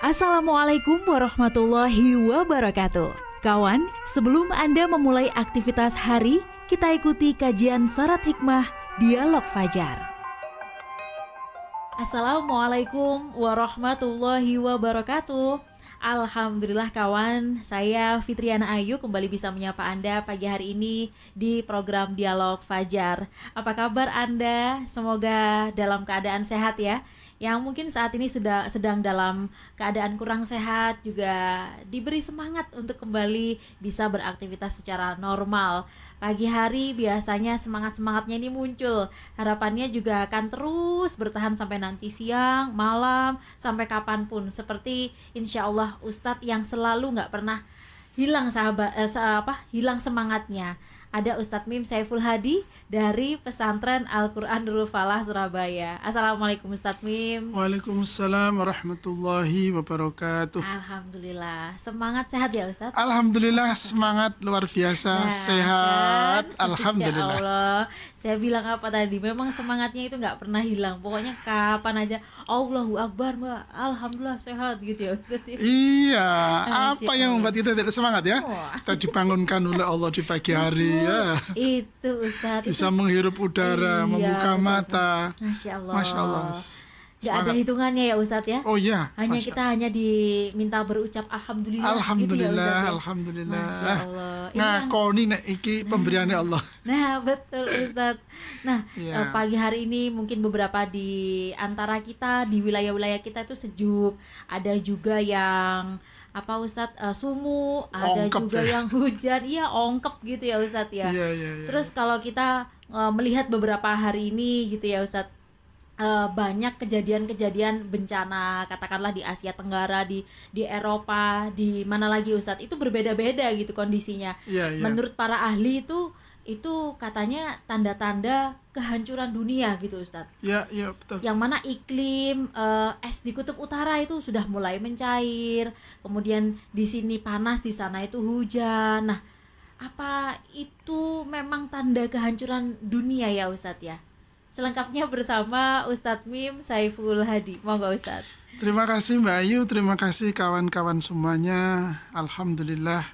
Assalamualaikum warahmatullahi wabarakatuh. Kawan, sebelum Anda memulai aktivitas hari, kita ikuti kajian Syarat Hikmah Dialog Fajar. Assalamualaikum warahmatullahi wabarakatuh. Alhamdulillah kawan, saya Fitriana Ayu kembali bisa menyapa Anda pagi hari ini di program Dialog Fajar. Apa kabar Anda? Semoga dalam keadaan sehat ya. Yang mungkin saat ini sedang dalam keadaan kurang sehat juga diberi semangat untuk kembali bisa beraktivitas secara normal. Pagi hari biasanya semangat-semangatnya ini muncul. Harapannya juga akan terus bertahan sampai nanti siang, malam, sampai kapanpun. Seperti insya Allah Ustadz yang selalu nggak pernah hilang hilang semangatnya. Ada Ustadz Mim Saiful Hadi dari Pesantren Al-Quran Nurul Falah Surabaya. Assalamualaikum Ustadz Mim. Waalaikumsalam warahmatullahi wabarakatuh. Alhamdulillah, semangat sehat ya Ustadz? Alhamdulillah, semangat luar biasa, sehat, kan? alhamdulillah. Ya Allah, saya bilang apa tadi? Memang semangatnya itu nggak pernah hilang. Pokoknya kapan aja, Allahu Akbar Mbak, alhamdulillah sehat gitu ya Ustadz. Iya, apa yang membuat kita tidak semangat ya? Kita dibangunkan oleh Allah di pagi hari ya. Itu Ustadz. Bisa menghirup udara, Iya, membuka betul. mata. Masya Allah. Masya Allah. Gak ada hitungannya ya Ustadz ya. Oh iya. Hanya kita hanya diminta berucap alhamdulillah. Alhamdulillah, gitu ya, alhamdulillah. Masya Allah. Ngakoni nek iki pemberiannya Allah. Nah betul Ustadz. Nah Iya. pagi hari ini mungkin beberapa di antara kita di wilayah-wilayah kita itu sejuk. Ada juga yang apa Ustadz sumu, ada Ongkep juga ya. yang hujan, iya ongkep gitu ya Ustadz ya. Iya. Terus kalau kita melihat beberapa hari ini gitu ya Ustadz, banyak kejadian-kejadian bencana, katakanlah di Asia Tenggara, di Eropa, di mana lagi Ustadz, itu berbeda-beda gitu kondisinya. Iya. Menurut para ahli itu katanya tanda-tanda kehancuran dunia gitu Ustadz. Iya, betul. Yang mana iklim es di kutub utara itu sudah mulai mencair, kemudian di sini panas, di sana itu hujan. Nah, apa itu memang tanda kehancuran dunia ya Ustadz ya? Selengkapnya bersama Ustadz Mim Saiful Hadi. Monggo Ustadz. Terima kasih Mbak Ayu, terima kasih kawan-kawan semuanya. Alhamdulillah,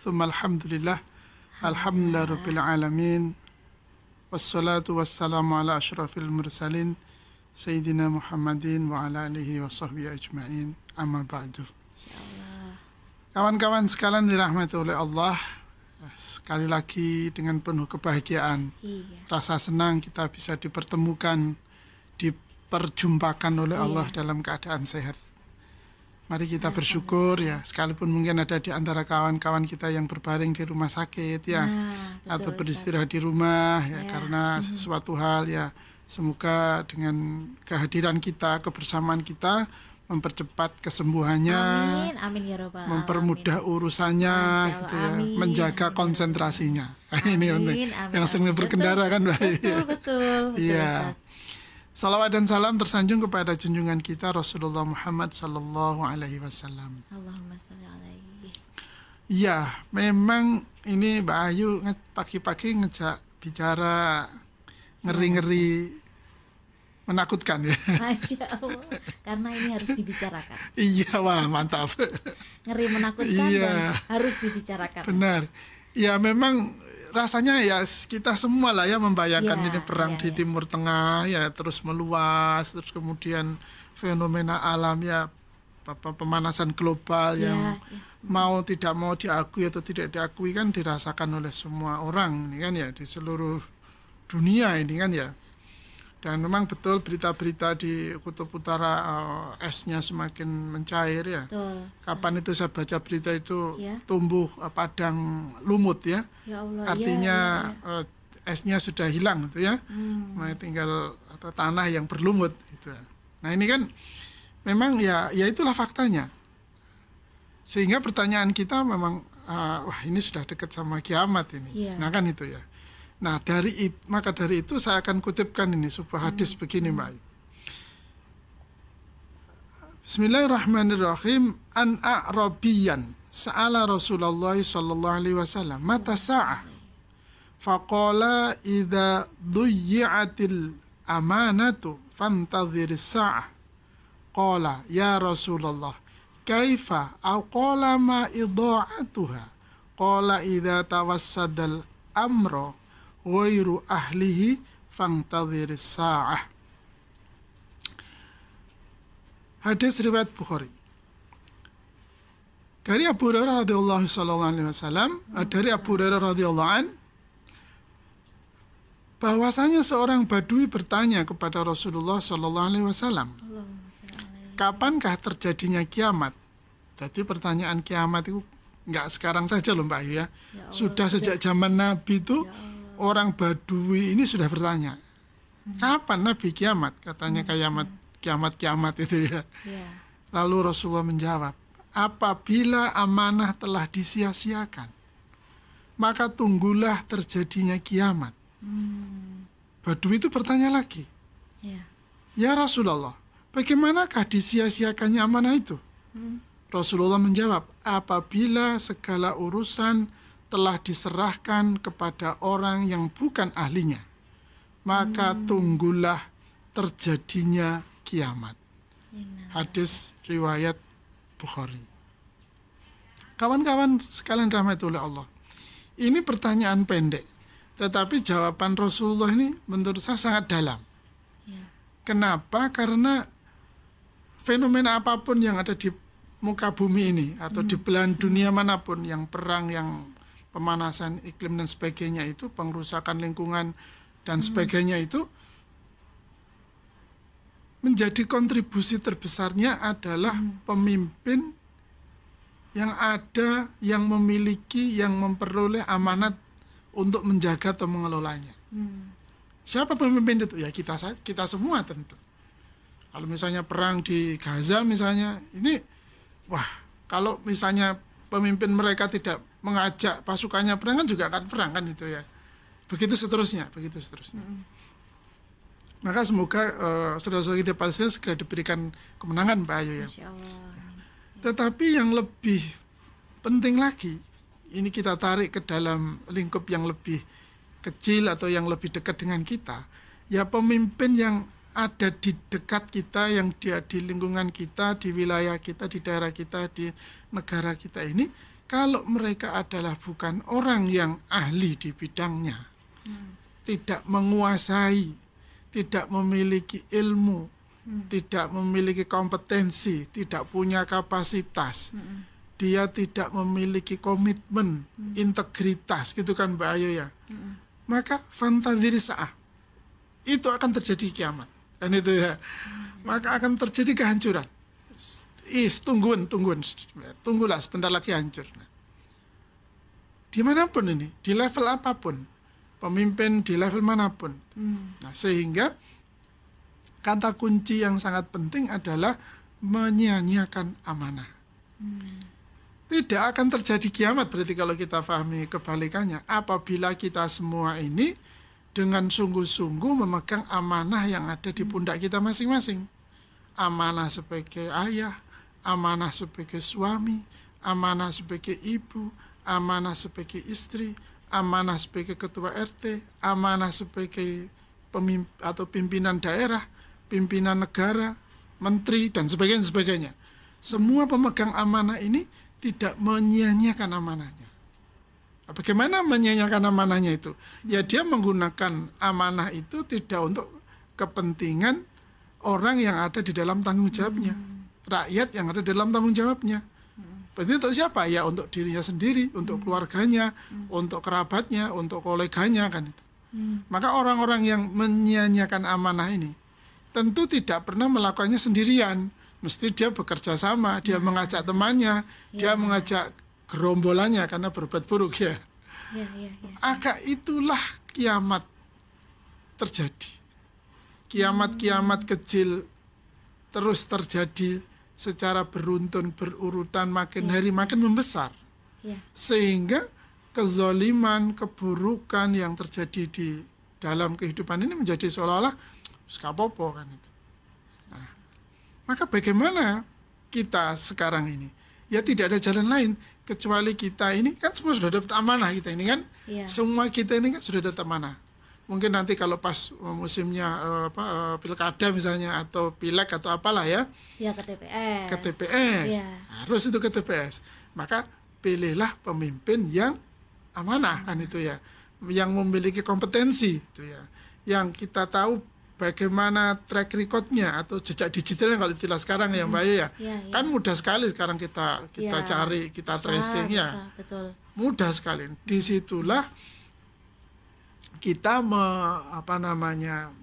tsumma alhamdulillah, alhamdulillah rabbil alamin. Wassalatu wassalamu ala asyrafil mursalin Sayyidina Muhammadin wa ala alihi wa sahbihi ajma'in. Amma ba'du. Insyaallah. Kawan-kawan sekalian dirahmati oleh Allah, sekali lagi dengan penuh kebahagiaan, Iya. rasa senang kita bisa dipertemukan, diperjumpakan oleh Allah dalam keadaan sehat. Mari kita bersyukur ya, sekalipun mungkin ada di antara kawan-kawan kita yang berbaring di rumah sakit ya, Betul, atau Ustadz. beristirahat di rumah ya, Ya. karena sesuatu hal ya. Semoga dengan kehadiran kita, kebersamaan kita mempercepat kesembuhannya, Amin ya robbal mempermudah urusannya, Masya Allah, gitu ya, amin. menjaga konsentrasinya. Ini penting. Amin. Yang sering berkendara kan, Mbak. Betul Iya. Ustadz. Salawat dan salam tersanjung kepada junjungan kita Rasulullah Muhammad Sallallahu Alaihi Wasallam. Allahumma sholli alaihi. Iya, memang ini Mbak Ayu pagi-pagi ngejak bicara ngeri-ngeri, menakutkan ya. Masya Allah. Karena ini harus dibicarakan. Iya, wah mantap. Ngeri menakutkan Iya. dan harus dibicarakan. Benar. Ya memang rasanya ya kita semua lah ya membayangkan Ya, ini perang ya, di ya. Timur Tengah ya terus meluas, terus kemudian fenomena alam ya pemanasan global yang mau tidak mau diakui atau tidak diakui kan dirasakan oleh semua orang ini kan ya di seluruh dunia ini kan ya. Dan memang betul berita-berita di Kutub Utara esnya semakin mencair ya. Betul. Kapan itu saya baca berita itu Ya. tumbuh padang lumut ya. Ya Allah. Artinya esnya sudah hilang gitu ya. Tinggal atau tanah yang berlumut gitu. Nah, ini kan memang ya itulah faktanya. Sehingga pertanyaan kita memang wah ini sudah dekat sama kiamat ini. Iya. Nah, kan itu ya. Nah, maka dari itu saya akan kutipkan ini sebuah hadis begini, Mbak. Bismillahirrahmanirrahim. An a'rabiyan sa'ala Rasulullah sallallahu alaihi wasallam mata sa'ah. Faqala idza dhuyyi'atil amanatu fantadhiris sa'ah. Qala ya Rasulullah kaifa au qala ma idha'atuha qala idza tawassadal amro ghairu ahlihi fangtadhiris sa'ah. Hadis riwayat Bukhari. Dari Abu Hurairah radhiyallahu sallallahu alaihi wasallam, dari Abu Hurairah radhiyallahu an, bahwasanya seorang badui bertanya kepada Rasulullah sallallahu alaihi wasallam, kapankah terjadinya kiamat? Jadi pertanyaan kiamat itu enggak sekarang saja loh Mbak Ayu ya. Sudah sejak zaman Nabi itu orang badui ini sudah bertanya, kapan Nabi kiamat? Katanya kiamat itu ya. Lalu Rasulullah menjawab, apabila amanah telah disia-siakan, maka tunggulah terjadinya kiamat. Badui itu bertanya lagi, ya Rasulullah, bagaimanakah disia-siakannya amanah itu? Rasulullah menjawab, apabila segala urusan telah diserahkan kepada orang yang bukan ahlinya, maka tunggulah terjadinya kiamat. Hadis riwayat Bukhari. Kawan-kawan sekalian rahmati oleh Allah, ini pertanyaan pendek, tetapi jawaban Rasulullah ini menurut saya sangat dalam. Kenapa? Karena fenomena apapun yang ada di muka bumi ini atau di belahan dunia manapun, yang perang, yang pemanasan iklim dan sebagainya itu, pengrusakan lingkungan dan sebagainya itu, menjadi kontribusi terbesarnya adalah pemimpin yang ada, yang memiliki, yang memperoleh amanat untuk menjaga atau mengelolanya. Siapa pemimpin itu? Ya kita semua tentu. Kalau misalnya perang di Gaza misalnya, ini kalau misalnya pemimpin mereka tidak mengajak pasukannya perang, kan juga akan perang kan itu ya. Begitu seterusnya. Maka semoga saudara-saudara kita Palestina segera diberikan kemenangan Pak Ayu ya. Tetapi yang lebih penting lagi, ini kita tarik ke dalam lingkup yang lebih kecil atau yang lebih dekat dengan kita, ya pemimpin yang ada di dekat kita, yang dia di lingkungan kita, di wilayah kita, di daerah kita, di negara kita ini, kalau mereka adalah bukan orang yang ahli di bidangnya, tidak menguasai, tidak memiliki ilmu, tidak memiliki kompetensi, tidak punya kapasitas, dia tidak memiliki komitmen, integritas, gitu kan Mbak Ayu ya. Maka fantadhiri sa'ah, itu akan terjadi kiamat, kan itu ya. Maka akan terjadi kehancuran. Tunggulah sebentar lagi hancur. Dimanapun ini, di level apapun, pemimpin di level manapun. Nah, sehingga kata kunci yang sangat penting adalah menyia-nyiakan amanah. Tidak akan terjadi kiamat berarti kalau kita pahami kebalikannya, apabila kita semua ini dengan sungguh-sungguh memegang amanah yang ada di pundak kita masing-masing. Amanah sebagai ayah, amanah sebagai suami, amanah sebagai ibu, amanah sebagai istri, amanah sebagai ketua RT, amanah sebagai pimpinan daerah, pimpinan negara, menteri, dan sebagainya. Semua pemegang amanah ini tidak menyia-nyiakan amanahnya. Bagaimana menyia-nyiakan amanahnya itu? Ya dia menggunakan amanah itu tidak untuk kepentingan orang yang ada di dalam tanggung jawabnya, rakyat yang ada di dalam tanggung jawabnya. Berarti untuk siapa? Ya untuk dirinya sendiri, untuk keluarganya, untuk kerabatnya, untuk koleganya kan itu. Maka orang-orang yang menyia-nyiakan amanah ini tentu tidak pernah melakukannya sendirian. Mesti dia bekerja sama, dia mengajak temannya, dia mengajak gerombolannya karena berbuat buruk ya. Maka itulah kiamat terjadi. Kiamat-kiamat kecil terus terjadi secara beruntun, berurutan, makin hari makin membesar. Sehingga kezaliman, keburukan yang terjadi di dalam kehidupan ini menjadi seolah-olah skapopo kan itu. Nah, maka bagaimana kita sekarang ini? Ya tidak ada jalan lain kecuali kita ini kan semua sudah dapat amanah kita ini kan. Semua kita ini kan sudah dapat amanah. mungkin nanti kalau pas musimnya pilkada misalnya atau pileg atau apalah ya. Ya ke TPS. Ke TPS. Ya. Harus itu ke TPS. Maka pilihlah pemimpin yang amanah kan itu ya. Yang memiliki kompetensi itu ya. Yang kita tahu bagaimana track record-nya atau jejak digitalnya kalau istilah sekarang ya Mbak Ayu ya. Kan mudah sekali sekarang kita cari, kita tracing ya. Betul. Mudah sekali. Disitulah kita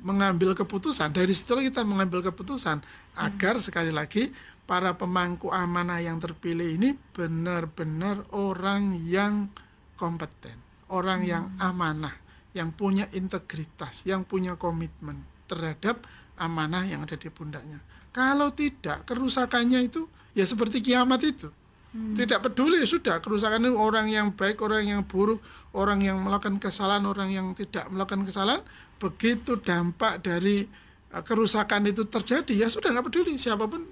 mengambil keputusan. Dari situlah kita mengambil keputusan agar sekali lagi para pemangku amanah yang terpilih ini benar-benar orang yang kompeten, orang yang amanah, yang punya integritas, yang punya komitmen terhadap amanah yang ada di pundaknya. Kalau tidak, kerusakannya itu ya seperti kiamat itu. Tidak peduli, sudah kerusakan itu orang yang baik, orang yang buruk, orang yang melakukan kesalahan, orang yang tidak melakukan kesalahan, begitu dampak dari kerusakan itu terjadi, ya sudah nggak peduli siapapun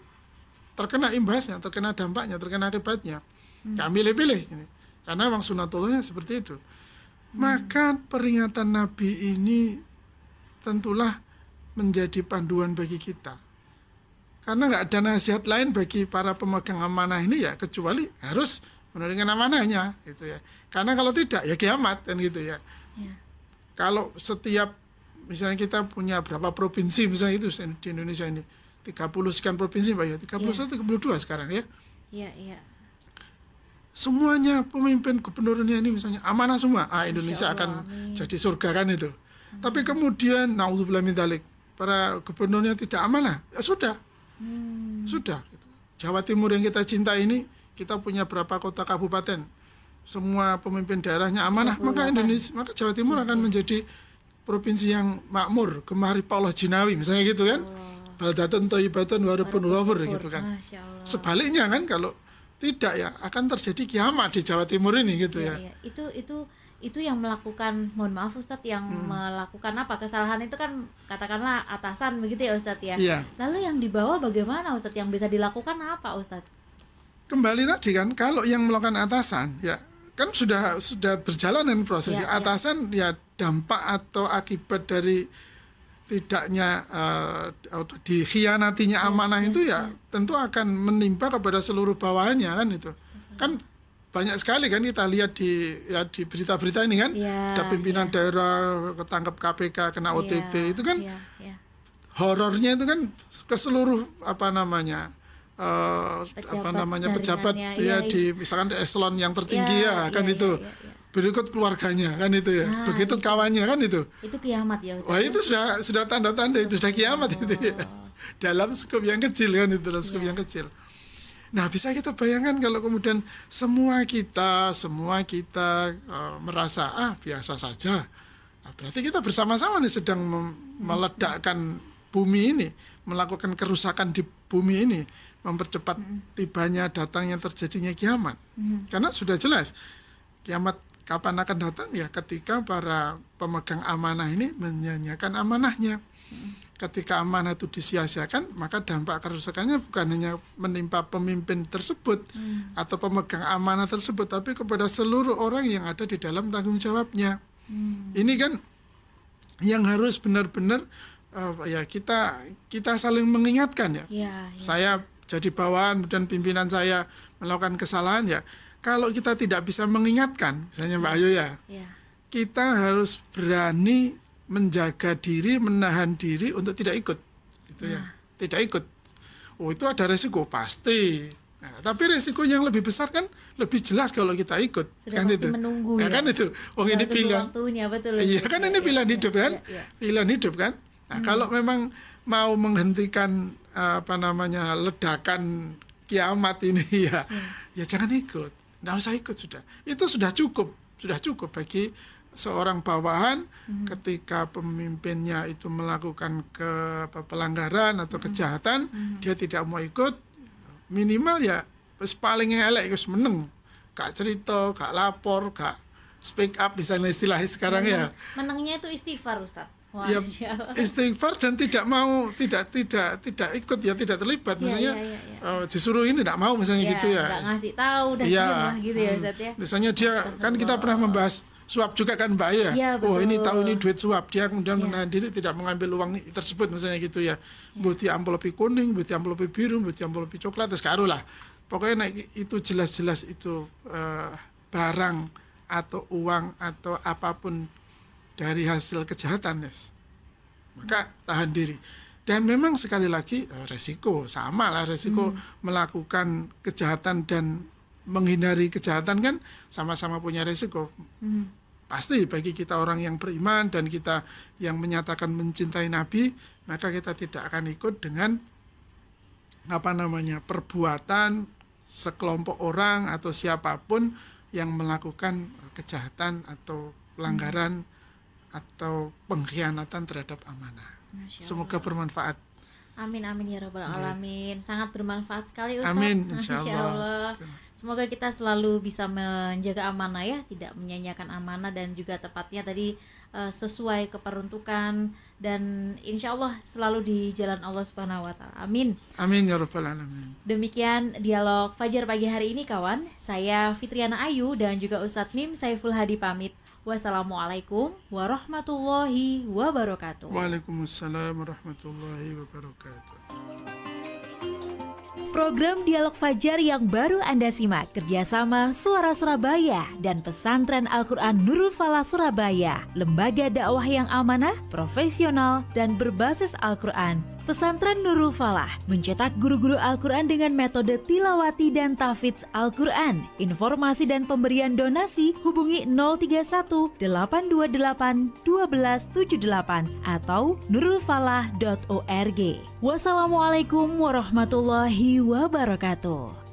terkena imbasnya, terkena dampaknya, terkena akibatnya. Kami pilih ini. Karena memang sunatullahnya seperti itu. Maka peringatan Nabi ini tentulah menjadi panduan bagi kita. Karena nggak ada nasihat lain bagi para pemegang amanah ini ya kecuali harus menunaikan amanahnya gitu ya. Karena kalau tidak ya kiamat kan gitu ya. Kalau setiap misalnya kita punya berapa provinsi misalnya itu di Indonesia ini 30 sekian provinsi Pak ya, 31 32 sekarang ya. Iya. Semuanya pemimpin gubernurnya ini misalnya amanah semua. Indonesia akan jadi surga kan itu. Tapi kemudian naudzubillah min dzalik, para gubernurnya tidak amanah. Ya sudah. Sudah gitu. Jawa Timur yang kita cinta ini, kita punya berapa kota kabupaten, semua pemimpin daerahnya amanah, maka Jawa Timur akan menjadi provinsi yang makmur, gemari Allah jinawi misalnya gitu kan. Baldatun thayyibatun wa rabbun ghafur gitu kan. Sebaliknya kan kalau tidak ya akan terjadi kiamat di Jawa Timur ini gitu ya. Itu yang melakukan, mohon maaf Ustadz, yang melakukan apa kesalahan itu kan katakanlah atasan begitu ya Ustadz ya. Lalu yang di bawah bagaimana Ustadz, yang bisa dilakukan apa Ustadz? Kembali tadi kan kalau yang melakukan atasan ya kan sudah berjalan dengan prosesnya. Atasan ya dampak atau akibat dari tidaknya dikhianatinya amanah itu ya tentu akan menimpa kepada seluruh bawahannya kan itu. Kan banyak sekali kan kita lihat di berita-berita ini kan, ada pimpinan daerah ketangkep KPK kena OTT itu kan horornya itu kan ke seluruh pejabat di misalkan eselon yang tertinggi kan itu. Berikut keluarganya kan itu ya. Begitu kawannya kan itu. Itu kiamat ya Ustaz. Wah, itu sudah tanda-tanda itu sudah kiamat itu ya. Dalam skop yang kecil kan itu, dalam skop yang kecil. Nah, bisa kita bayangkan kalau kemudian semua kita merasa biasa saja. Berarti kita bersama-sama nih sedang meledakkan bumi ini, melakukan kerusakan di bumi ini, mempercepat tibanya, datangnya, terjadinya kiamat. Karena sudah jelas kiamat kapan akan datang ya ketika para pemegang amanah ini menyanyiakan amanahnya. Ketika amanah itu disia-siakan, maka dampak kerusakannya bukan hanya menimpa pemimpin tersebut atau pemegang amanah tersebut, tapi kepada seluruh orang yang ada di dalam tanggung jawabnya. Ini kan yang harus benar-benar kita saling mengingatkan ya. Saya jadi bawahan dan pimpinan saya melakukan kesalahan ya. Kalau kita tidak bisa mengingatkan, misalnya Mbak Ayu ya, kita harus berani menjaga diri, menahan diri untuk tidak ikut, gitu ya. Tidak ikut. Oh, itu ada resiko pasti. Nah, tapi resiko yang lebih besar kan lebih jelas kalau kita ikut. Sudah kan itu. Menunggu ya. Kan itu. Wong ini pilihan. Iya kan ini pilihan hidup kan? Pilihan hidup kan? Nah, kalau memang mau menghentikan ledakan kiamat ini ya jangan ikut. Nggak usah ikut sudah. Itu sudah cukup bagi seorang bawahan ketika pemimpinnya itu melakukan pelanggaran atau kejahatan, dia tidak mau ikut, minimal ya paling elek wis meneng, gak cerita, gak lapor, gak speak up misalnya istilah sekarang ya. Menengnya itu istighfar Ustaz. Ya, istighfar dan tidak ikut ya, tidak terlibat misalnya disuruh ini tidak mau misalnya gitu ya. Nggak ngasih tahu dan gitu ya Ustaz ya. Misalnya dia kan kita pernah membahas suap juga kan Mbak ya. Ya, Oh ini tahu ini betul. duit suap, dia kemudian Ya. menahan diri tidak mengambil uang tersebut misalnya gitu ya. Buti amplop kuning, buti amplop biru, buti amplop coklat, terus karo lah. Pokoknya itu jelas-jelas itu barang atau uang atau apapun dari hasil kejahatan, yes. Maka tahan diri. Dan memang sekali lagi resiko, sama lah resiko melakukan kejahatan dan menghindari kejahatan kan sama-sama punya resiko. Pasti bagi kita orang yang beriman dan kita yang menyatakan mencintai Nabi, maka kita tidak akan ikut dengan perbuatan sekelompok orang atau siapapun yang melakukan kejahatan atau pelanggaran atau pengkhianatan terhadap amanah. Semoga bermanfaat. Amin amin ya rabbal alamin. Sangat bermanfaat sekali Ustaz. Amin, Insya Allah. Semoga kita selalu bisa menjaga amanah ya, tidak menyanyiakan amanah dan juga tepatnya tadi sesuai keperuntukan dan insya Allah selalu di jalan Allah Subhanahu wa taala. Amin. Amin ya rabbal alamin. Demikian dialog Fajar pagi hari ini kawan. Saya Fitriana Ayu dan juga Ustadz Mim Saiful Hadi pamit. Wassalamualaikum warahmatullahi wabarakatuh. Waalaikumsalam warahmatullahi wabarakatuh. Program Dialog Fajar yang baru Anda simak kerjasama Suara Surabaya dan Pesantren Al-Quran Nurul Falah Surabaya, lembaga dakwah yang amanah, profesional, dan berbasis Al-Quran. Pesantren Nurul Falah mencetak guru-guru Al-Quran dengan metode tilawati dan tahfidz Al-Quran. Informasi dan pemberian donasi hubungi 031 828 1278 atau nurulfalah.org. Wassalamualaikum warahmatullahi wabarakatuh.